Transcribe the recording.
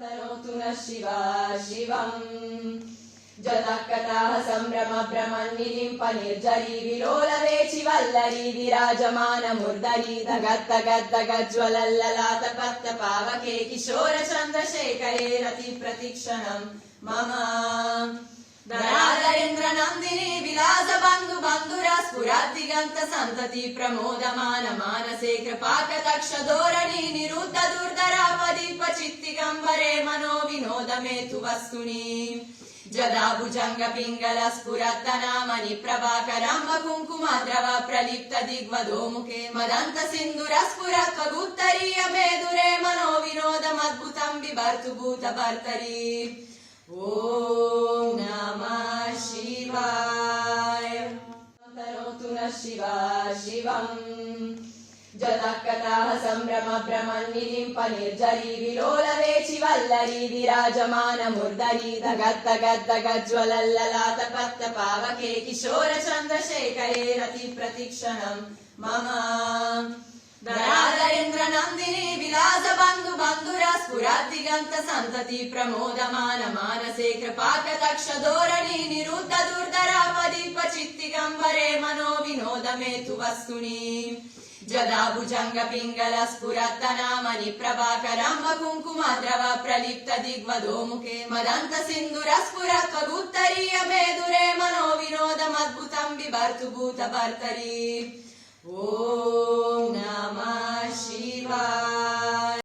तनोतु नः शिवा शिवम् जतकटाः सम्भ्रम भ्रमन्निलिम्प निर्जरी विलोलवेचि वल्लरी विराजमान मुर्दरी दगद्दगद्दगज्ज्वलल्ललाट पत्त पावके किशोर चन्द्रशेखरे रति प्रतिक्षणम् मम धराधरेन्द्र नन्दिनी विलास बन्धु बन्धुरा स्फुरद्दिगन्त सन्तति प्रमोदमान मानसे कृपाकटाक्ष धोरणी निरुद्ध दुर्धरापदीप चित्तिगम्बरे मनो विनोद मे तु वस्तुनि जदा भुजंग पिंगल स्फुरत्तनामनि प्रभाकरंब कुंकुमद्रव प्रलिप्त दिग्वधो मुखे मदंत सिंधुर स्फुरत्वगुत्तरीय मेदुरे मनो विनोदमद्भुतं बिभर्तु भूत भर्तरी ओम नमः शिवाय तनोतु नः शिवा शिवम् जतकटाः सम्भ्रम भ्रमन्निलिम्प निर्जरी विलोलवेचि वल्लरी विराजमान मुर्दरी दगद्दगद्दगज्ज्वलल्ललाट पत्त पावके किशोर चन्द्रशेखरे रति प्रतिक्षणम् मम धराधरेन्द्र नन्दिनी विलास बन्धु बन्धुरा स्फुरद्दिगन्त सन्तति प्रमोदमान मानसे कृपाकटाक्ष धोरणी निरुद्ध दुर्धरापदीप चित्तिगम्बरे मनो विनोद मे तु वस्तुनि जदा भुजंग पिंगल स्फुरत्तनामनि प्रभाकरंब कुंकुमद्रव प्रलिप्त दिग्वधो मुखे मदंत सिंधुर स्फुरत्वगुत्तरीय मेदुरे मनो विनोदमद्भुतं बिभर्तु भूत भर्तरी ओम नमः शिवाय।